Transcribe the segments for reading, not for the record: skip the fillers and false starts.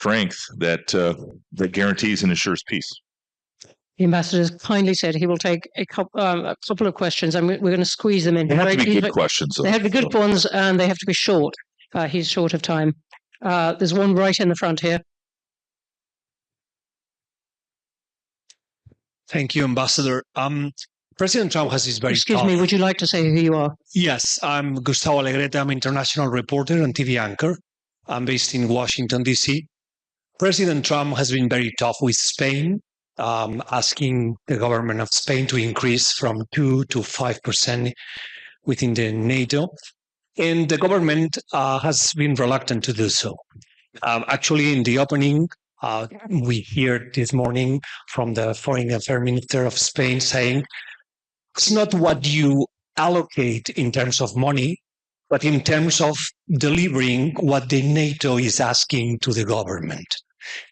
strength that guarantees and ensures peace. The ambassador has kindly said he will take a couple of questions, and we're going to squeeze them in. They have to be good questions. They have to be good ones, and they have to be short. He's short of time. There's one right in the front here. Thank you, Ambassador. President Trump has this very Excuse me, would you like to say who you are? Yes, I'm Gustavo Alegrete. I'm an international reporter and TV anchor. I'm based in Washington, D.C. President Trump has been very tough with Spain, asking the government of Spain to increase from 2 to 5% within the NATO. And the government has been reluctant to do so. Actually, in the opening, we heard this morning from the Foreign Affairs Minister of Spain saying, it's not what you allocate in terms of money, but in terms of delivering what the NATO is asking to the government.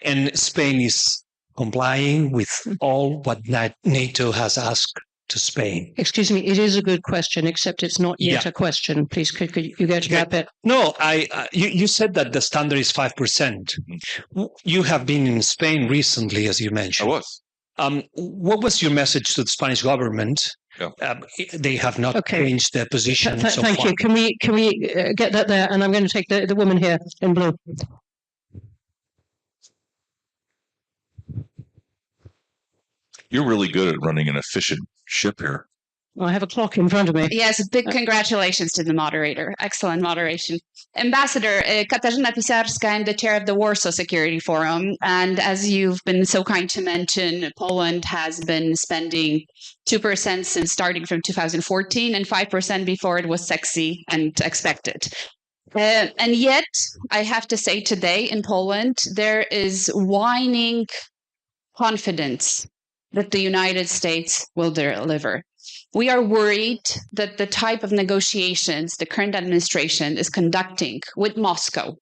And Spain is complying with all what NATO has asked to Spain. Excuse me, it is a good question, except it's not yet a question. Please, could you get to that bit? No, you said that the standard is 5%. You have been in Spain recently, as you mentioned. I was. What was your message to the Spanish government? Yeah. They have not changed their position so Thank far. you. Can we get that there? And I'm going to take the woman here in blue. You're really good at running an efficient ship here. Well, I have a clock in front of me. Yes, big congratulations to the moderator. Excellent moderation. Ambassador, Katarzyna Pisarska, I'm the chair of the Warsaw Security Forum. And as you've been so kind to mention, Poland has been spending 2% since starting from 2014 and 5% before it was sexy and expected. And yet, I have to say today in Poland, there is waning confidence that the United States will deliver. We are worried that the type of negotiations the current administration is conducting with Moscow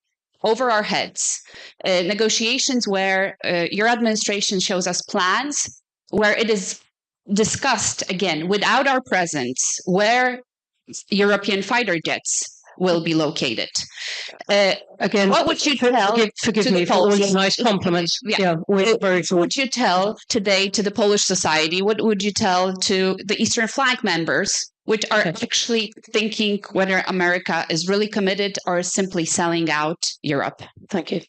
over our heads, negotiations where your administration shows us plans where it is discussed, again, without our presence, where European fighter jets will be located. Again, what would you tell? Forgive me for all your nice compliments. What would you tell today to the Polish society? What would you tell to the Eastern Flank members, which are actually thinking whether America is really committed or simply selling out Europe? Thank you.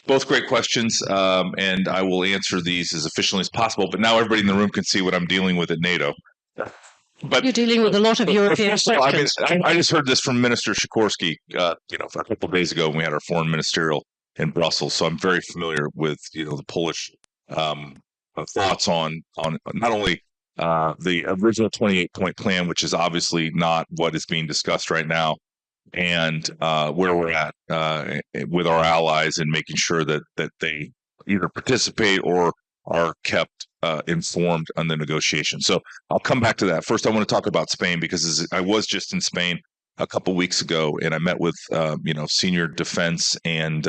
Both great questions, and I will answer these as efficiently as possible. But now everybody in the room can see what I'm dealing with at NATO. But you're dealing with a lot of European questions. I just heard this from Minister Sikorski, a couple of days ago when we had our foreign ministerial in Brussels. So I'm very familiar with the Polish thoughts on not only the original 28-point plan, which is obviously not what is being discussed right now, and where we're at with our allies and making sure that they either participate or are kept informed on the negotiation. So I'll come back to that. First, I want to talk about Spain because I was just in Spain a couple of weeks ago, and I met with senior defense and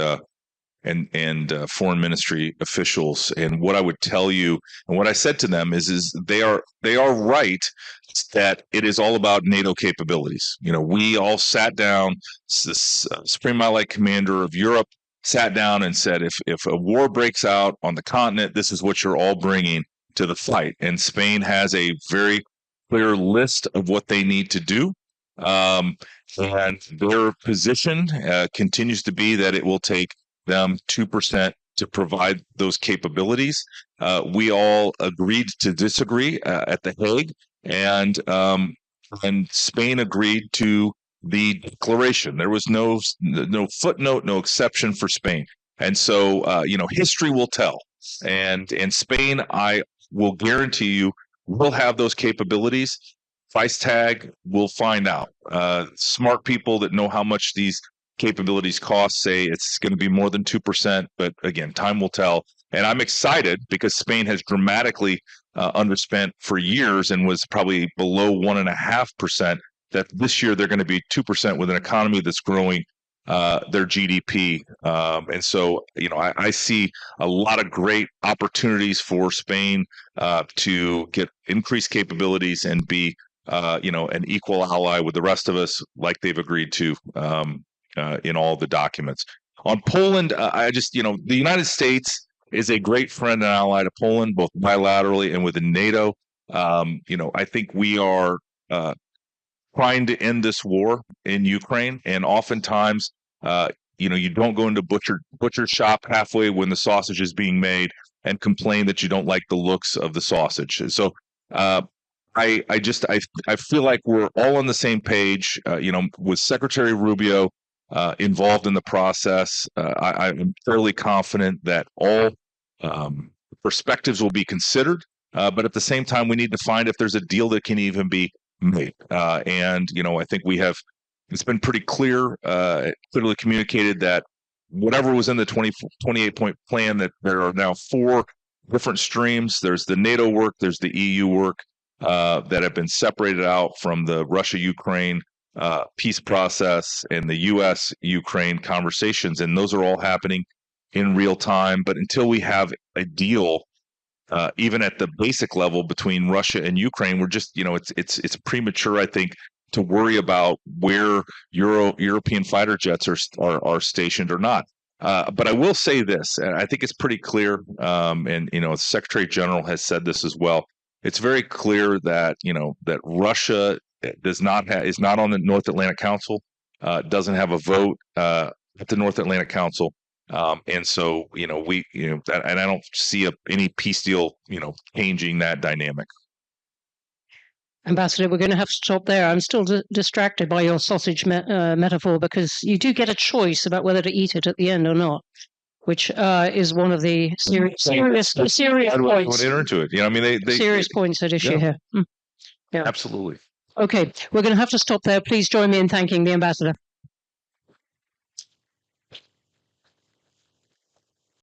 foreign ministry officials. And what I would tell you, and what I said to them is they are right that it is all about NATO capabilities. We all sat down. This Supreme Allied Commander of Europe sat down and said, if a war breaks out on the continent, this is what you're all bringing to the fight. And Spain has a very clear list of what they need to do. And their position continues to be that it will take them 2% to provide those capabilities. We all agreed to disagree at The Hague, and Spain agreed to the declaration. There was no footnote, no exception for Spain. And so, history will tell. And Spain, I will guarantee you, will have those capabilities. Price tag, we'll find out. Smart people that know how much these capabilities cost say it's going to be more than 2%. But again, time will tell. And I'm excited because Spain has dramatically underspent for years and was probably below 1.5%. That this year they're going to be 2% with an economy that's growing their GDP. And so, I see a lot of great opportunities for Spain to get increased capabilities and be, an equal ally with the rest of us, like they've agreed to in all the documents. On Poland, I just, the United States is a great friend and ally to Poland, both bilaterally and within NATO. I think we are trying to end this war in Ukraine, and oftentimes, you don't go into butcher shop halfway when the sausage is being made and complain that you don't like the looks of the sausage. So, I feel like we're all on the same page. With Secretary Rubio involved in the process, I'm fairly confident that all perspectives will be considered. But at the same time, we need to find if there's a deal that can even be made. And I think it's been pretty clearly communicated that whatever was in the 28-point plan, that there are now 4 different streams. There's the NATO work, there's the EU work that have been separated out from the Russia-Ukraine peace process and the U.S.-Ukraine conversations, and those are all happening in real time. But until we have a deal, even at the basic level between Russia and Ukraine, we're just, it's premature, I think, to worry about where European fighter jets are stationed or not. But I will say this, and I think it's pretty clear, and the Secretary General has said this as well. It's very clear that that Russia is not on the North Atlantic Council, doesn't have a vote at the North Atlantic Council. And so, and I don't see any peace deal, changing that dynamic. Ambassador, we're going to have to stop there. I'm still distracted by your sausage metaphor, because you do get a choice about whether to eat it at the end or not, which is one of the serious points. I want to enter into it. Serious points at issue here. Yeah, absolutely. Okay, we're going to have to stop there. Please join me in thanking the ambassador.